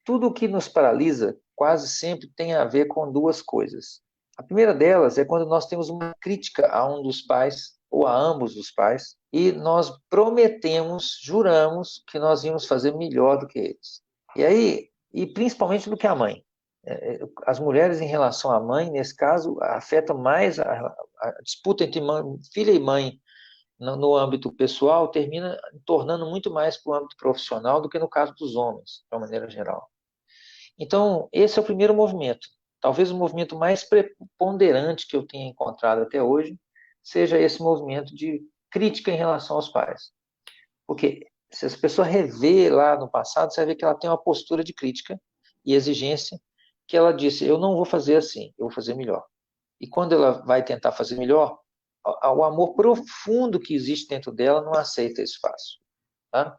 Tudo o que nos paralisa quase sempre tem a ver com duas coisas. A primeira delas é quando nós temos uma crítica a um dos pais ou a ambos os pais e nós prometemos, juramos que nós íamos fazer melhor do que eles. E aí, e principalmente do que a mãe. As mulheres em relação à mãe, nesse caso, afeta mais a disputa entre mãe, filha e mãe no âmbito pessoal, termina tornando muito mais para o âmbito profissional do que no caso dos homens, de uma maneira geral. Então, esse é o primeiro movimento. Talvez o movimento mais preponderante que eu tenha encontrado até hoje seja esse movimento de crítica em relação aos pais. Porque se as pessoas rever lá no passado, você vai ver que ela tem uma postura de crítica e exigência, que ela disse, eu não vou fazer assim, eu vou fazer melhor. E quando ela vai tentar fazer melhor, o amor profundo que existe dentro dela não aceita esse espaço. Tá?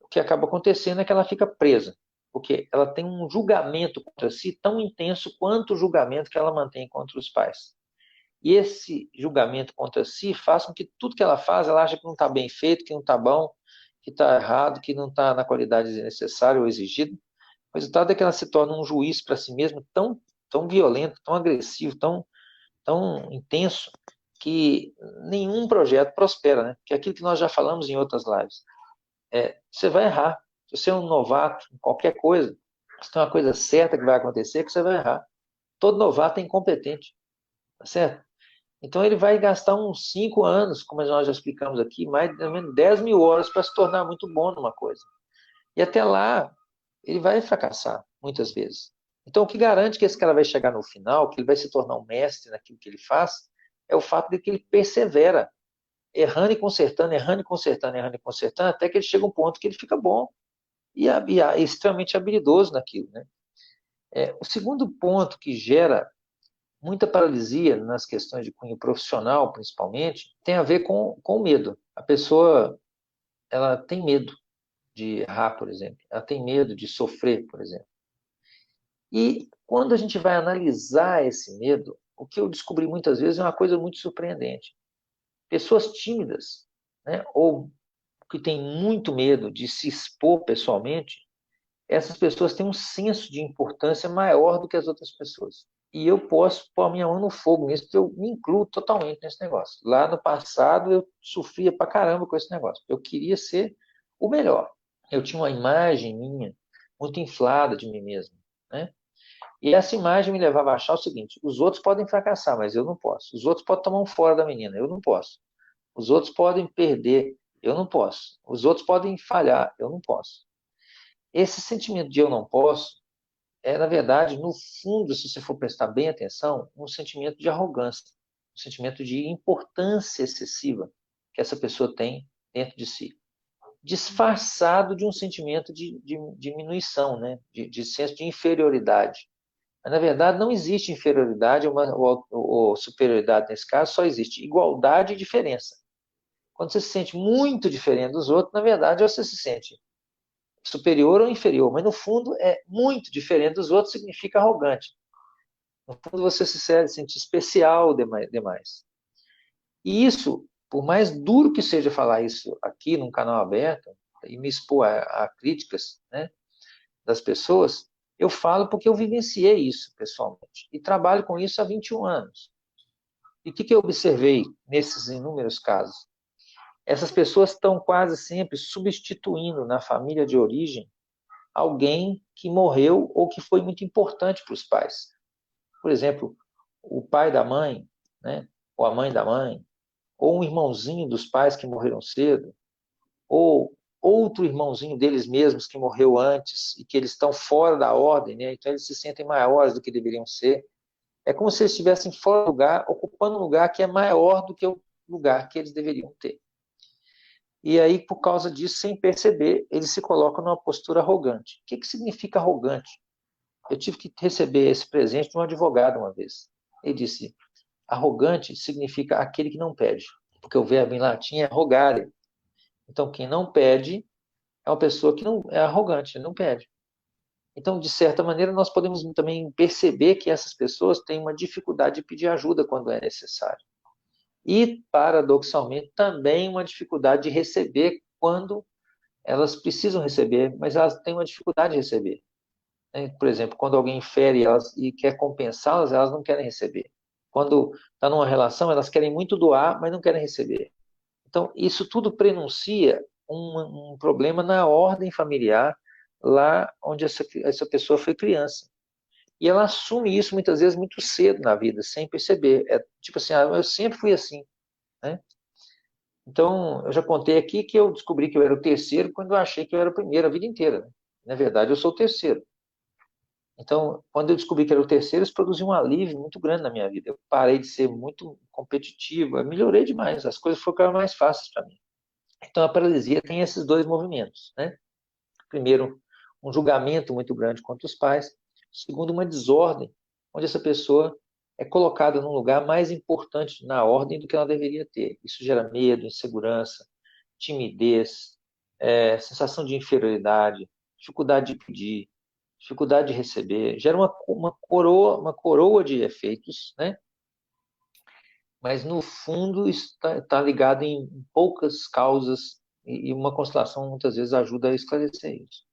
O que acaba acontecendo é que ela fica presa, porque ela tem um julgamento contra si tão intenso quanto o julgamento que ela mantém contra os pais. E esse julgamento contra si faz com que tudo que ela faz, ela acha que não está bem feito, que não está bom, que está errado, que não está na qualidade necessária ou exigida. O resultado é que ela se torna um juiz para si mesma tão violento, tão agressivo, tão intenso, que nenhum projeto prospera, né? Que é aquilo que nós já falamos em outras lives. Você vai errar. Se você é um novato em qualquer coisa, se tem uma coisa certa que vai acontecer, que você vai errar. Todo novato é incompetente, tá certo? Então ele vai gastar uns 5 anos, como nós já explicamos aqui, mais ou menos 10 mil horas para se tornar muito bom numa coisa. E até lá, ele vai fracassar, muitas vezes. Então, o que garante que esse cara vai chegar no final, que ele vai se tornar um mestre naquilo que ele faz, é o fato de que ele persevera, errando e consertando, errando e consertando, errando e consertando, até que ele chega a um ponto que ele fica bom e extremamente habilidoso naquilo. Né? O segundo ponto que gera muita paralisia nas questões de cunho profissional, principalmente, tem a ver com o medo. A pessoa ela tem medo de errar, por exemplo. Ela tem medo de sofrer, por exemplo. E quando a gente vai analisar esse medo, o que eu descobri muitas vezes é uma coisa muito surpreendente. Pessoas tímidas, né, ou que têm muito medo de se expor pessoalmente, essas pessoas têm um senso de importância maior do que as outras pessoas. E eu posso pôr a minha mão no fogo nisso, porque eu me incluo totalmente nesse negócio. Lá no passado eu sofria pra caramba com esse negócio. Eu queria ser o melhor. Eu tinha uma imagem minha muito inflada de mim mesmo, né? E essa imagem me levava a achar o seguinte: os outros podem fracassar, mas eu não posso. Os outros podem tomar um fora da menina, eu não posso. Os outros podem perder, eu não posso. Os outros podem falhar, eu não posso. Esse sentimento de eu não posso na verdade, no fundo, se você for prestar bem atenção, um sentimento de arrogância, um sentimento de importância excessiva que essa pessoa tem dentro de si, disfarçado de um sentimento de diminuição, né? de senso de inferioridade. Mas, na verdade, não existe inferioridade ou superioridade nesse caso, só existe igualdade e diferença. Quando você se sente muito diferente dos outros, na verdade, você se sente superior ou inferior, mas no fundo é muito diferente dos outros, significa arrogante. No fundo você se sente especial demais. E isso, por mais duro que seja falar isso aqui num canal aberto, e me expor a críticas, né, das pessoas, eu falo porque eu vivenciei isso pessoalmente. E trabalho com isso há 21 anos. E o que eu observei nesses inúmeros casos? Essas pessoas estão quase sempre substituindo na família de origem alguém que morreu ou que foi muito importante para os pais. Por exemplo, o pai da mãe, né? Ou a mãe da mãe, ou um irmãozinho dos pais que morreram cedo, ou outro irmãozinho deles mesmos que morreu antes e que eles estão fora da ordem, né? Então eles se sentem maiores do que deveriam ser. É como se eles estivessem fora do lugar, ocupando um lugar que é maior do que o lugar que eles deveriam ter. E aí, por causa disso, sem perceber, eles se colocam numa postura arrogante. O que significa arrogante? Eu tive que receber esse presente de um advogado uma vez. Ele disse: arrogante significa aquele que não pede, porque o verbo em latim é rogare. Então, quem não pede é uma pessoa que não é arrogante, não pede. Então, de certa maneira, nós podemos também perceber que essas pessoas têm uma dificuldade de pedir ajuda quando é necessário. E, paradoxalmente, também uma dificuldade de receber quando elas precisam receber, mas elas têm uma dificuldade de receber. né? Por exemplo, quando alguém fere elas e quer compensá-las, elas não querem receber. Quando está numa relação, elas querem muito doar, mas não querem receber. Então, isso tudo prenuncia um problema na ordem familiar, lá onde essa pessoa foi criança. E ela assume isso muitas vezes muito cedo na vida, sem perceber. É tipo assim, eu sempre fui assim, né? Então, eu já contei aqui que eu descobri que eu era o terceiro quando eu achei que eu era o primeiro a vida inteira, né? Na verdade, eu sou o terceiro. Então, quando eu descobri que era o terceiro, isso produziu um alívio muito grande na minha vida. Eu parei de ser muito competitivo, eu melhorei demais, as coisas ficaram mais fáceis para mim. Então, a paralisia tem esses dois movimentos, né? Primeiro, um julgamento muito grande contra os pais. Segundo, uma desordem, onde essa pessoa é colocada num lugar mais importante na ordem do que ela deveria ter. Isso gera medo, insegurança, timidez, sensação de inferioridade, dificuldade de pedir, dificuldade de receber. Gera uma coroa de efeitos, né? Mas no fundo está ligado em poucas causas e uma constelação muitas vezes ajuda a esclarecer isso.